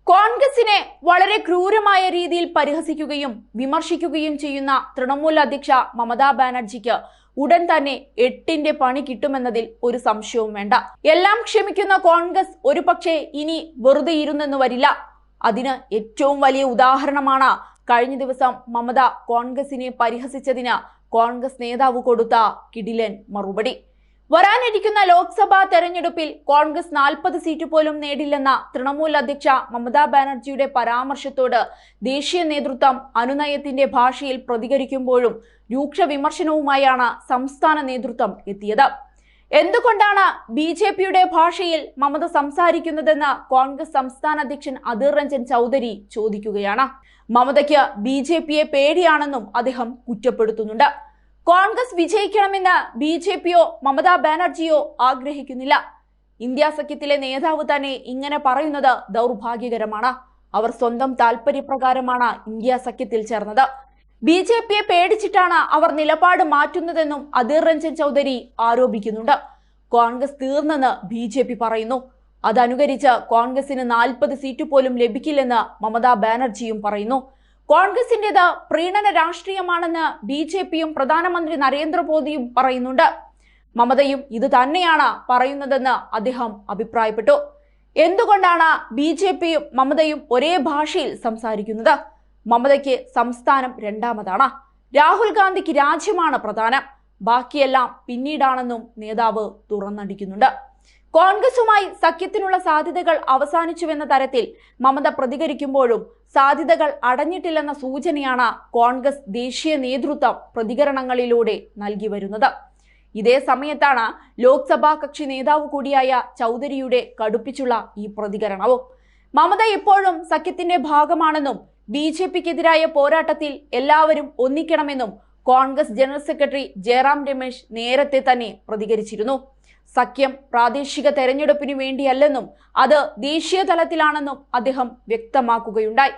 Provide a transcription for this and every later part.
കോൺഗ്രസിനെ വളരെ ക്രൂരമായ രീതിയിൽ പരിഹസിക്കുകയും വിമർശിക്കുകയും ചെയ്യുന്ന തൃണമൂൽ അധ്യക്ഷ മമതാ ബാനർജിക്ക് ഉടൻ തന്നെ 8ന്റെ പണി കിട്ടുമെന്നതിൽ ഒരു സംശയവും വേണ്ട. എല്ലാം ക്ഷമിക്കുന്ന കോൺഗ്രസ് ഒരുപക്ഷെ ഇനി വെറുതെ ഇരുന്നെന്ന് വരില്ല. അതിന് ഏറ്റവും വലിയ ഉദാഹരണമാണ് കഴിഞ്ഞ ദിവസം മമത കോൺഗ്രസിനെ പരിഹസിച്ചതിന് കോൺഗ്രസ് നേതാവ് കൊടുത്ത കിടിലൻ മറുപടി. വരാനിരിക്കുന്ന ലോക്സഭാ തെരഞ്ഞെടുപ്പിൽ കോൺഗ്രസ് 40 സീറ്റ് പോലും നേടില്ലെന്ന തൃണമൂൽ അധ്യക്ഷ മമതാ ബാനർജിയുടെ പരാമർശത്തോട് ദേശീയ നേതൃത്വം അനുനയത്തിന്റെ ഭാഷയിൽ പ്രതികരിക്കുമ്പോഴും രൂക്ഷ വിമർശനവുമായാണ് സംസ്ഥാന നേതൃത്വം എത്തിയത്. എന്തുകൊണ്ടാണ് ബി.ജെ.പിയുടെ ഭാഷയിൽ മമത സംസാരിക്കുന്നതെന്ന് കോൺഗ്രസ് സംസ്ഥാന അധ്യക്ഷൻ അധീർ രഞ്ജൻ ചൗധരി ചോദിക്കുകയാണ്. മമതയ്ക്ക് ബി.ജെ.പിയെ പേടിയാണെന്നും അദ്ദേഹം കുറ്റപ്പെടുത്തുന്നുണ്ട്. കോൺഗ്രസ് വിജയിക്കണമെന്ന് ബി.ജെ.പിയോ മമതാ ബാനർജിയോ ആഗ്രഹിക്കുന്നില്ല. ഇന്ത്യ സഖ്യത്തിലെ നേതാവ് തന്നെ ഇങ്ങനെ പറയുന്നത് ദൗർഭാഗ്യകരമാണ്. അവർ സ്വന്തം താല്പര്യപ്രകാരമാണ് ഇന്ത്യ സഖ്യത്തിൽ ചേർന്നത്. ബി.ജെ.പിയെ പേടിച്ചിട്ടാണ് അവർ നിലപാട് മാറ്റുന്നതെന്നും അധീർ രഞ്ജൻ ചൗധരി ആരോപിക്കുന്നുണ്ട്. കോൺഗ്രസ് തീർന്നെന്ന് ബി.ജെ.പി പറയുന്നു. അതനുകരിച്ച് കോൺഗ്രസിന് 40 സീറ്റ് പോലും ലഭിക്കില്ലെന്ന് മമതാ ബാനർജിയും പറയുന്നു. കോൺഗ്രസിന്റേത് പ്രീണന രാഷ്ട്രീയമാണെന്ന് ബി.ജെ.പിയും പ്രധാനമന്ത്രി നരേന്ദ്രമോദിയും പറയുന്നുണ്ട്. മമതയും ഇത് തന്നെയാണ് പറയുന്നതെന്ന് അദ്ദേഹം അഭിപ്രായപ്പെട്ടു. എന്തുകൊണ്ടാണ് ബി.ജെ.പിയും മമതയും ഒരേ ഭാഷയിൽ സംസാരിക്കുന്നത്? മമതയ്ക്ക് സംസ്ഥാനം രണ്ടാമതാണ്. രാഹുൽ ഗാന്ധിക്ക് രാജ്യമാണ് പ്രധാനം. ബാക്കിയെല്ലാം പിന്നീടാണെന്നും നേതാവ് തുറന്നടിക്കുന്നുണ്ട്. കോൺഗ്രസുമായി സഖ്യത്തിനുള്ള സാധ്യതകൾ അവസാനിച്ചുവെന്ന തരത്തിൽ മമത പ്രതികരിക്കുമ്പോഴും സാധ്യതകൾ അടഞ്ഞിട്ടില്ലെന്ന സൂചനയാണ് കോൺഗ്രസ് ദേശീയ നേതൃത്വം പ്രതികരണങ്ങളിലൂടെ നൽകി വരുന്നത്. ഇതേ സമയത്താണ് ലോക്സഭാ കക്ഷി നേതാവ് കൂടിയായ ചൗധരിയുടെ കടുപ്പിച്ചുള്ള ഈ പ്രതികരണവും. മമത ഇപ്പോഴും സഖ്യത്തിന്റെ ഭാഗമാണെന്നും ബി.ജെ.പിക്കെതിരായ പോരാട്ടത്തിൽ എല്ലാവരും ഒന്നിക്കണമെന്നും കോൺഗ്രസ് ജനറൽ സെക്രട്ടറി ജയറാം രമേശ് നേരത്തെ തന്നെ പ്രതികരിച്ചിരുന്നു. സഖ്യം പ്രാദേശിക തെരഞ്ഞെടുപ്പിന് വേണ്ടിയല്ലെന്നും അത് ദേശീയ തലത്തിലാണെന്നും അദ്ദേഹം വ്യക്തമാക്കുകയുണ്ടായി.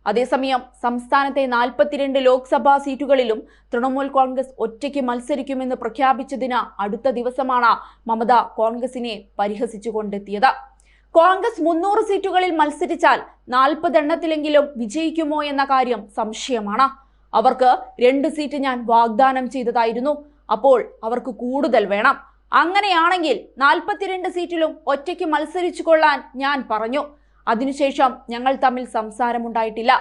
അതേസമയം സംസ്ഥാനത്തെ 42 ലോക്സഭാ സീറ്റുകളിലും തൃണമൂൽ കോൺഗ്രസ് ഒറ്റയ്ക്ക് മത്സരിക്കുമെന്ന് പ്രഖ്യാപിച്ചതിന് അടുത്ത ദിവസമാണ് മമത കോൺഗ്രസിനെ പരിഹസിച്ചുകൊണ്ടെത്തിയത്. കോൺഗ്രസ് 300 സീറ്റുകളിൽ മത്സരിച്ചാൽ 40 എണ്ണത്തിലെങ്കിലും വിജയിക്കുമോ എന്ന കാര്യം സംശയമാണ്. അവർക്ക് 2 സീറ്റ് ഞാൻ വാഗ്ദാനം ചെയ്തതായിരുന്നു. അപ്പോൾ അവർക്ക് കൂടുതൽ വേണം. അങ്ങനെയാണെങ്കിൽ 42 സീറ്റിലും ഒറ്റയ്ക്ക് മത്സരിച്ചു കൊള്ളാൻ ഞാൻ പറഞ്ഞു. അതിനുശേഷം ഞങ്ങൾ തമ്മിൽ സംസാരമുണ്ടായിട്ടില്ല.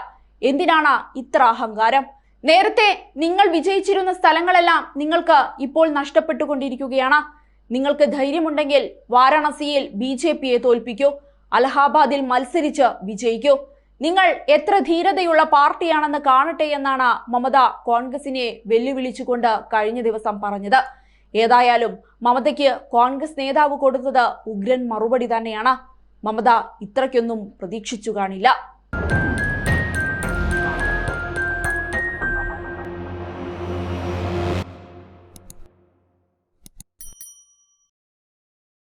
എന്തിനാണ് ഇത്ര അഹങ്കാരം? നേരത്തെ നിങ്ങൾ വിജയിച്ചിരുന്ന സ്ഥലങ്ങളെല്ലാം നിങ്ങൾക്ക് ഇപ്പോൾ നഷ്ടപ്പെട്ടുകൊണ്ടിരിക്കുകയാണ്. നിങ്ങൾക്ക് ധൈര്യമുണ്ടെങ്കിൽ വാരാണസിയിൽ ബി.ജെ.പിയെ തോൽപ്പിക്കൂ. അലഹാബാദിൽ മത്സരിച്ച് വിജയിക്കൂ. നിങ്ങൾ എത്ര ധീരതയുള്ള പാർട്ടിയാണെന്ന് കാണട്ടെ എന്നാണ് മമത കോൺഗ്രസിനെ വെല്ലുവിളിച്ചുകൊണ്ട് കഴിഞ്ഞ ദിവസം പറഞ്ഞത്. ഏതായാലും മമതയ്ക്ക് കോൺഗ്രസ് നേതാവ് കൊടുത്തത് ഉഗ്രൻ മറുപടി തന്നെയാണ്. മമത ഇത്രയ്ക്കൊന്നും പ്രതീക്ഷിച്ചു കാണില്ല.